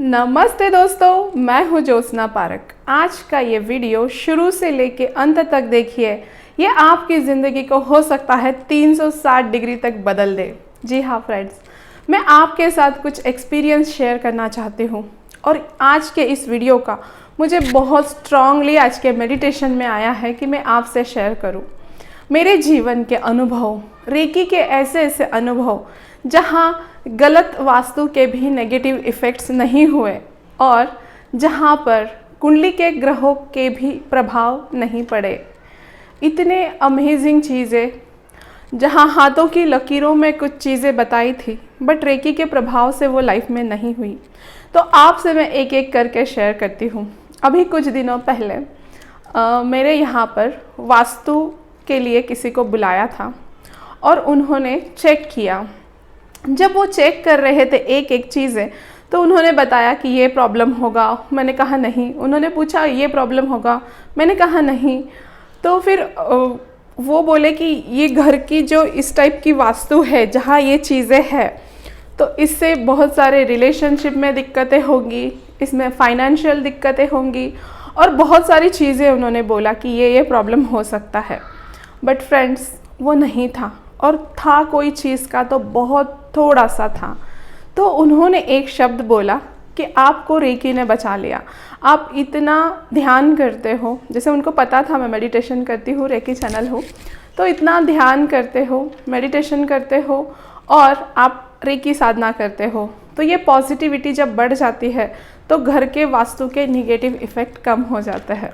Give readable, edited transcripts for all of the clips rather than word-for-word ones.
नमस्ते दोस्तों, मैं हूँ ज्योत्सना पारक। आज का ये वीडियो शुरू से लेके अंत तक देखिए। ये आपकी ज़िंदगी को हो सकता है 360 डिग्री तक बदल दे। जी हाँ फ्रेंड्स, मैं आपके साथ कुछ एक्सपीरियंस शेयर करना चाहती हूँ और आज के इस वीडियो का मुझे बहुत स्ट्रांगली आज के मेडिटेशन में आया है कि मैं आपसे शेयर करूँ मेरे जीवन के अनुभव, रेकी के ऐसे ऐसे अनुभव जहाँ गलत वास्तु के भी नेगेटिव इफ़ेक्ट्स नहीं हुए और जहाँ पर कुंडली के ग्रहों के भी प्रभाव नहीं पड़े। इतने अमेजिंग चीज़ें, जहाँ हाथों की लकीरों में कुछ चीज़ें बताई थी बट रेकी के प्रभाव से वो लाइफ में नहीं हुई। तो आपसे मैं एक एक करके शेयर करती हूँ। अभी कुछ दिनों पहले मेरे यहाँ पर वास्तु के लिए किसी को बुलाया था और उन्होंने चेक किया। जब वो चेक कर रहे थे एक एक चीज़ें, तो उन्होंने बताया कि ये प्रॉब्लम होगा, मैंने कहा नहीं। उन्होंने पूछा ये प्रॉब्लम होगा, मैंने कहा नहीं। तो फिर वो बोले कि ये घर की जो इस टाइप की वास्तु है जहाँ ये चीज़ें हैं, तो इससे बहुत सारे रिलेशनशिप में दिक्कतें होंगी, इसमें फाइनेंशियल दिक्कतें होंगी और बहुत सारी चीज़ें उन्होंने बोला कि ये प्रॉब्लम हो सकता है। बट फ्रेंड्स, वो नहीं था, और था कोई चीज़ का तो बहुत थोड़ा सा था। तो उन्होंने एक शब्द बोला कि आपको रेकी ने बचा लिया। आप इतना ध्यान करते हो, जैसे उनको पता था मैं मेडिटेशन करती हूँ, रेकी चैनल हूँ, तो इतना ध्यान करते हो, मेडिटेशन करते हो और आप रेकी साधना करते हो, तो ये पॉजिटिविटी जब बढ़ जाती है तो घर के वास्तु के निगेटिव इफ़ेक्ट कम हो जाते हैं।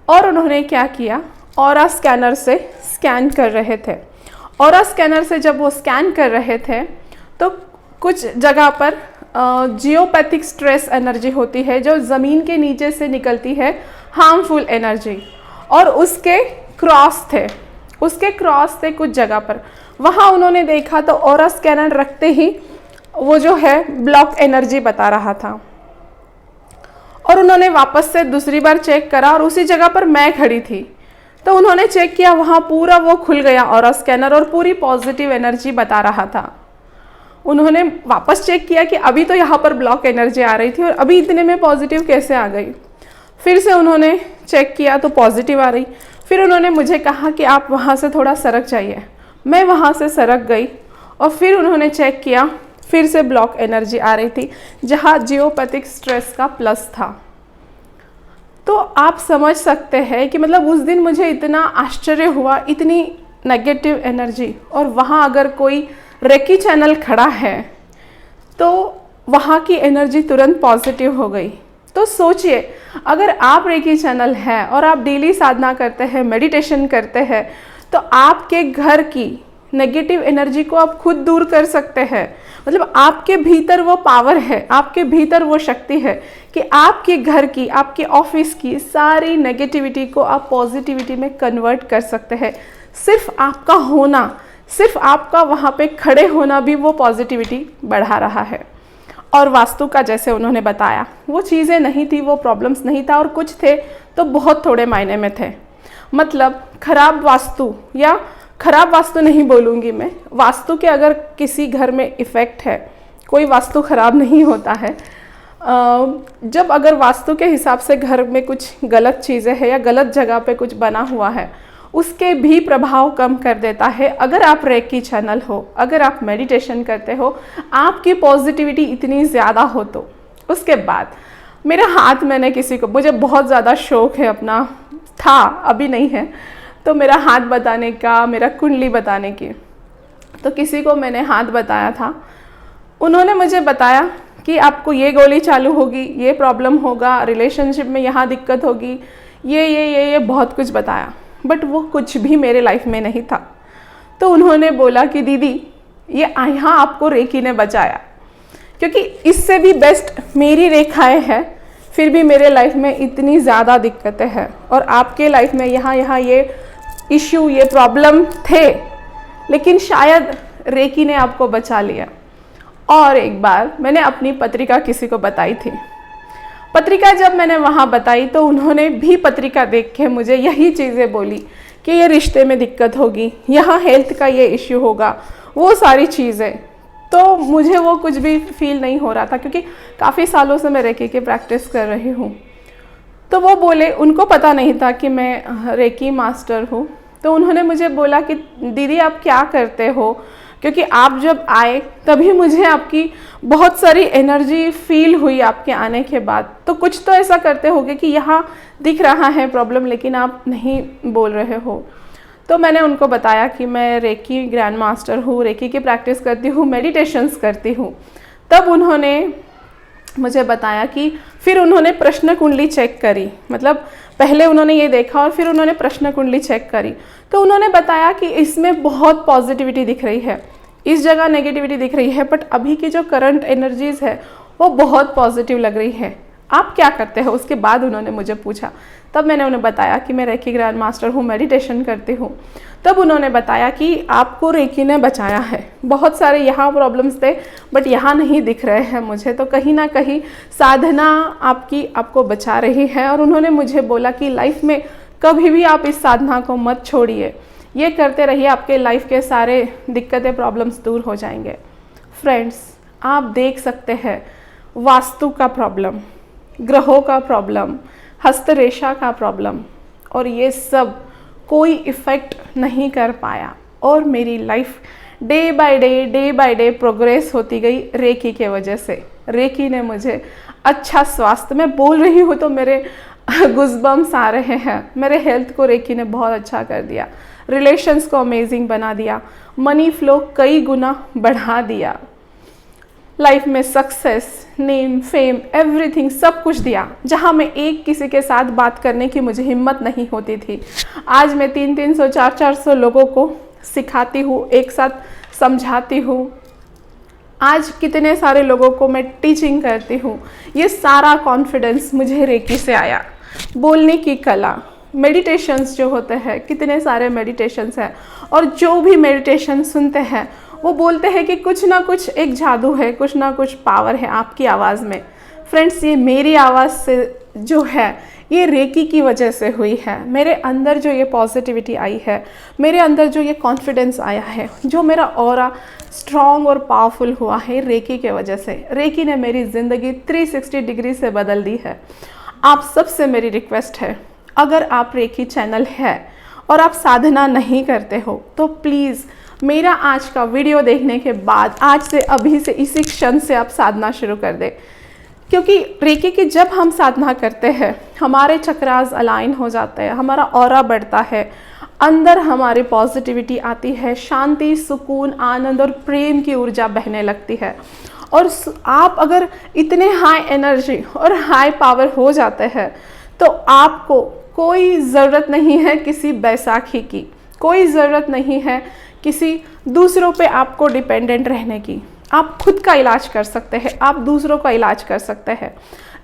और उन्होंने क्या किया, ऑरा स्कैनर से स्कैन कर रहे थे। ऑरा स्कैनर से जब वो स्कैन कर रहे थे तो कुछ जगह पर जियोपैथिक स्ट्रेस एनर्जी होती है जो ज़मीन के नीचे से निकलती है, हार्मफुल एनर्जी, और उसके क्रॉस थे कुछ जगह पर। वहाँ उन्होंने देखा तो ऑरा स्कैनर रखते ही वो जो है ब्लॉक एनर्जी बता रहा था। और उन्होंने वापस से दूसरी बार चेक करा और उसी जगह पर मैं खड़ी थी, तो उन्होंने चेक किया, वहाँ पूरा वो खुल गया ऑरा स्कैनर और पूरी पॉजिटिव एनर्जी बता रहा था। उन्होंने वापस चेक किया कि अभी तो यहाँ पर ब्लॉक एनर्जी आ रही थी और अभी इतने में पॉजिटिव कैसे आ गई। फिर से उन्होंने चेक किया तो पॉजिटिव आ रही। फिर उन्होंने मुझे कहा कि आप वहाँ से थोड़ा सरक जाइए। मैं वहाँ से सरक गई और फिर उन्होंने चेक किया, फिर से ब्लॉक एनर्जी आ रही थी जहाँ जियोपैथिक स्ट्रेस का प्लस था। तो आप समझ सकते हैं कि मतलब उस दिन मुझे इतना आश्चर्य हुआ, इतनी नेगेटिव एनर्जी, और वहाँ अगर कोई रेकी चैनल खड़ा है तो वहाँ की एनर्जी तुरंत पॉजिटिव हो गई। तो सोचिए, अगर आप रेकी चैनल हैं और आप डेली साधना करते हैं, मेडिटेशन करते हैं, तो आपके घर की नेगेटिव एनर्जी को आप खुद दूर कर सकते हैं। मतलब आपके भीतर वो पावर है, आपके भीतर वो शक्ति है कि आपके घर की, आपके ऑफिस की सारी नेगेटिविटी को आप पॉजिटिविटी में कन्वर्ट कर सकते हैं। सिर्फ आपका होना, सिर्फ आपका वहाँ पे खड़े होना भी वो पॉजिटिविटी बढ़ा रहा है। और वास्तु का जैसे उन्होंने बताया, वो चीज़ें नहीं थी, वो प्रॉब्लम्स नहीं था, और कुछ थे तो बहुत थोड़े मायने में थे। मतलब खराब वास्तु, या खराब वास्तु नहीं बोलूँगी मैं, वास्तु के अगर किसी घर में इफ़ेक्ट है, कोई वास्तु खराब नहीं होता है। जब अगर वास्तु के हिसाब से घर में कुछ गलत चीज़ें हैं या गलत जगह पे कुछ बना हुआ है, उसके भी प्रभाव कम कर देता है। अगर आप रेकी चैनल हो, अगर आप मेडिटेशन करते हो, आपकी पॉजिटिविटी इतनी ज़्यादा हो, तो उसके बाद मेरा हाथ, मैंने किसी को, मुझे बहुत ज़्यादा शौक़ है अपना, था अभी नहीं है, तो मेरा हाथ बताने का, मेरा कुंडली बताने की, तो किसी को मैंने हाथ बताया था। उन्होंने मुझे बताया कि आपको ये गोली चालू होगी, ये प्रॉब्लम होगा, रिलेशनशिप में यहाँ दिक्कत होगी, ये बहुत कुछ बताया। बट वो कुछ भी मेरे लाइफ में नहीं था। तो उन्होंने बोला कि दीदी, ये यहाँ आपको रेकी ने बचाया, क्योंकि इससे भी बेस्ट मेरी रेखाएं हैं, फिर भी मेरे लाइफ में इतनी ज़्यादा दिक्कतें हैं, और आपके लाइफ में यहाँ ये इश्यू, ये प्रॉब्लम थे, लेकिन शायद रेकी ने आपको बचा लिया। और एक बार मैंने अपनी पत्रिका किसी को बताई थी। पत्रिका जब मैंने वहाँ बताई तो उन्होंने भी पत्रिका देख के मुझे यही चीज़ें बोली कि ये रिश्ते में दिक्कत होगी, यहाँ हेल्थ का ये इश्यू होगा, वो सारी चीज़ें। तो मुझे वो कुछ भी फील नहीं हो रहा था, क्योंकि काफ़ी सालों से मैं रेकी की प्रैक्टिस कर रही हूँ। तो वो बोले, उनको पता नहीं था कि मैं रेकी मास्टर हूँ। तो उन्होंने मुझे बोला कि दीदी आप क्या करते हो, क्योंकि आप जब आए तभी मुझे आपकी बहुत सारी एनर्जी फील हुई आपके आने के बाद। तो कुछ तो ऐसा करते होगे कि यहाँ दिख रहा है प्रॉब्लम, लेकिन आप नहीं बोल रहे हो। तो मैंने उनको बताया कि मैं रेकी ग्रैंड मास्टर हूँ, रेकी की प्रैक्टिस करती हूँ, मेडिटेशंस करती हूँ। तब उन्होंने मुझे बताया कि फिर उन्होंने प्रश्न कुंडली चेक करी, मतलब पहले उन्होंने ये देखा और फिर उन्होंने प्रश्न कुंडली चेक करी। तो उन्होंने बताया कि इसमें बहुत पॉजिटिविटी दिख रही है, इस जगह नेगेटिविटी दिख रही है, बट अभी की जो करंट एनर्जीज है वो बहुत पॉजिटिव लग रही है, आप क्या करते हो। उसके बाद उन्होंने मुझे पूछा, तब मैंने उन्हें बताया कि मैं रेकी ग्रैंड मास्टर हूँ, मेडिटेशन करती हूँ। तब उन्होंने बताया कि आपको रेकी ने बचाया है, बहुत सारे यहाँ प्रॉब्लम्स थे बट यहाँ नहीं दिख रहे हैं मुझे, तो कहीं ना कहीं साधना आपको बचा रही है। और उन्होंने मुझे बोला कि लाइफ में कभी भी आप इस साधना को मत छोड़िए, ये करते रहिए, आपके लाइफ के सारे दिक्कतें प्रॉब्लम्स दूर हो जाएंगे। फ्रेंड्स, आप देख सकते हैं वास्तु का प्रॉब्लम, ग्रहों का प्रॉब्लम, हस्तरेखा का प्रॉब्लम, और ये सब कोई इफ़ेक्ट नहीं कर पाया। और मेरी life day by day progress होती गई रेकी के वजह से। रेकी ने मुझे अच्छा स्वास्थ्य, मैं बोल रही हूँ तो मेरे गुज़बम्स आ रहे हैं, मेरे हेल्थ को रेकी ने बहुत अच्छा कर दिया, रिलेशंस को अमेजिंग बना दिया, मनी फ्लो कई गुना बढ़ा दिया, लाइफ में सक्सेस, नेम, फेम, एवरीथिंग सब कुछ दिया। जहाँ मैं एक किसी के साथ बात करने की मुझे हिम्मत नहीं होती थी, आज मैं 300, 400 लोगों को सिखाती हूँ, एक साथ समझाती हूँ। आज कितने सारे लोगों को मैं टीचिंग करती हूँ। ये सारा कॉन्फिडेंस मुझे रेकी से आया। बोलने की कला, मेडिटेशंस जो होते हैं, कितने सारे मेडिटेशंस हैं, और जो भी मेडिटेशन सुनते हैं वो बोलते हैं कि कुछ ना कुछ एक जादू है, कुछ ना कुछ पावर है आपकी आवाज़ में। फ्रेंड्स, ये मेरी आवाज़ से जो है ये रेकी की वजह से हुई है। मेरे अंदर जो ये पॉजिटिविटी आई है, मेरे अंदर जो ये कॉन्फिडेंस आया है, जो मेरा ऑरा स्ट्रॉन्ग और पावरफुल हुआ है, रेकी के वजह से। रेकी ने मेरी ज़िंदगी 360 डिग्री से बदल दी है। आप सबसे मेरी रिक्वेस्ट है, अगर आप रेकी चैनल है और आप साधना नहीं करते हो तो प्लीज़ मेरा आज का वीडियो देखने के बाद, आज से, अभी से, इसी क्षण से आप साधना शुरू कर दें। क्योंकि रेकी की जब हम साधना करते हैं हमारे चक्रास अलाइन हो जाते हैं, हमारा ऑरा बढ़ता है, अंदर हमारी पॉजिटिविटी आती है, शांति, सुकून, आनंद और प्रेम की ऊर्जा बहने लगती है। और आप अगर इतने हाई एनर्जी और हाई पावर हो जाते हैं तो आपको कोई ज़रूरत नहीं है किसी बैसाखी की, कोई ज़रूरत नहीं है किसी दूसरों पे आपको डिपेंडेंट रहने की। आप खुद का इलाज कर सकते हैं, आप दूसरों का इलाज कर सकते हैं।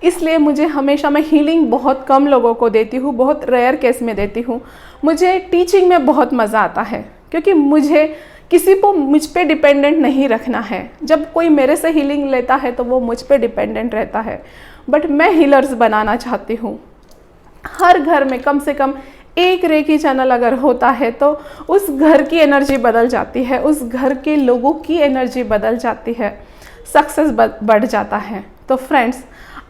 इसलिए मुझे हमेशा, मैं हीलिंग बहुत कम लोगों को देती हूँ, बहुत रेयर केस में देती हूँ। मुझे टीचिंग में बहुत मज़ा आता है, क्योंकि मुझे किसी को मुझ पे डिपेंडेंट नहीं रखना है। जब कोई मेरे से हीलिंग लेता है तो वो मुझ पे डिपेंडेंट रहता है, बट मैं हीलर्स बनाना चाहती हूँ। हर घर में कम से कम एक रेकी चैनल अगर होता है तो उस घर की एनर्जी बदल जाती है, उस घर के लोगों की एनर्जी बदल जाती है, सक्सेस बढ़ जाता है। तो फ्रेंड्स,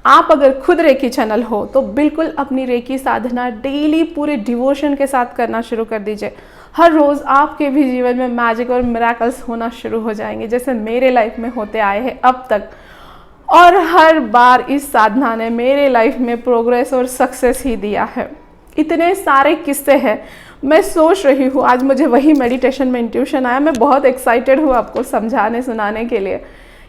आप अगर खुद रेकी चैनल हो तो बिल्कुल अपनी रेकी साधना डेली पूरे डिवोशन के साथ करना शुरू कर दीजिए। हर रोज़ आपके भी जीवन में मैजिक और मिरेकल्स होना शुरू हो जाएंगे, जैसे मेरे लाइफ में होते आए हैं अब तक। और हर बार इस साधना ने मेरे लाइफ में प्रोग्रेस और सक्सेस ही दिया है। इतने सारे किस्से हैं, मैं सोच रही हूँ, आज मुझे वही मेडिटेशन में इंट्यूशन आया, मैं बहुत एक्साइटेड हूँ आपको समझाने सुनाने के लिए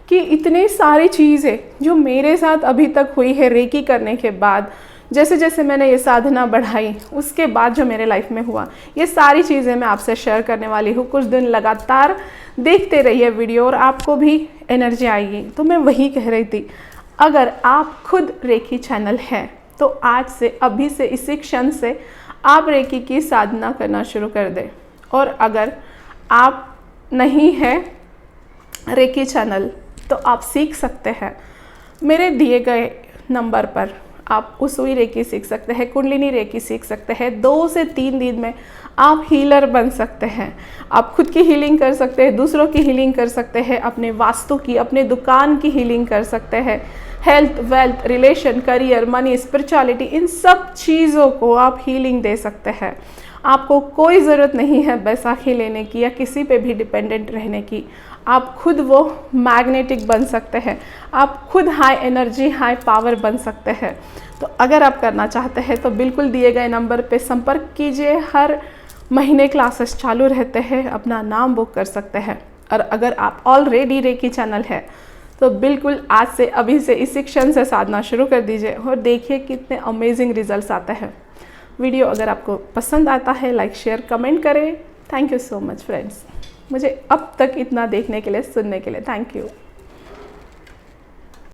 कि इतनी सारी चीज़ें जो मेरे साथ अभी तक हुई है रेकी करने के बाद, जैसे जैसे मैंने ये साधना बढ़ाई उसके बाद जो मेरे लाइफ में हुआ, ये सारी चीज़ें मैं आपसे शेयर करने वाली हूँ। कुछ दिन लगातार देखते रहिए वीडियो और आपको भी एनर्जी आएगी। तो मैं वही कह रही थी, अगर आप खुद रेकी चैनल हैं तो आज से, अभी से, इसी क्षण से आप रेकी की साधना करना शुरू कर दें। और अगर आप नहीं हैं रेकी चैनल तो आप सीख सकते हैं। मेरे दिए गए नंबर पर आप उसुई रेकी सीख सकते हैं, कुंडलिनी रेकी सीख सकते हैं। 2 से 3 दिन में आप हीलर बन सकते हैं। आप खुद की हीलिंग कर सकते हैं, दूसरों की हीलिंग कर सकते हैं, अपने वास्तु की, अपने दुकान की हीलिंग कर सकते हैं। Health, wealth, relation, career, money, spirituality, इन सब चीज़ों को आप हीलिंग दे सकते हैं। आपको कोई ज़रूरत नहीं है बैसाखी लेने की या किसी पे भी डिपेंडेंट रहने की। आप खुद वो मैग्नेटिक बन सकते हैं, आप खुद हाई एनर्जी, हाई पावर बन सकते हैं। तो अगर आप करना चाहते हैं तो बिल्कुल दिए गए नंबर पे संपर्क कीजिए। हर महीने क्लासेस चालू रहते हैं, अपना नाम बुक कर सकते हैं। और अगर आप ऑलरेडी रेकी चैनल है तो बिल्कुल आज से, अभी से, इसी क्षण से साधना शुरू कर दीजिए और देखिए कितने अमेजिंग रिजल्ट्स आते हैं। वीडियो अगर आपको पसंद आता है, लाइक, शेयर, कमेंट करें। Thank you so much friends, मुझे अब तक इतना देखने के लिए, सुनने के लिए। Thank you.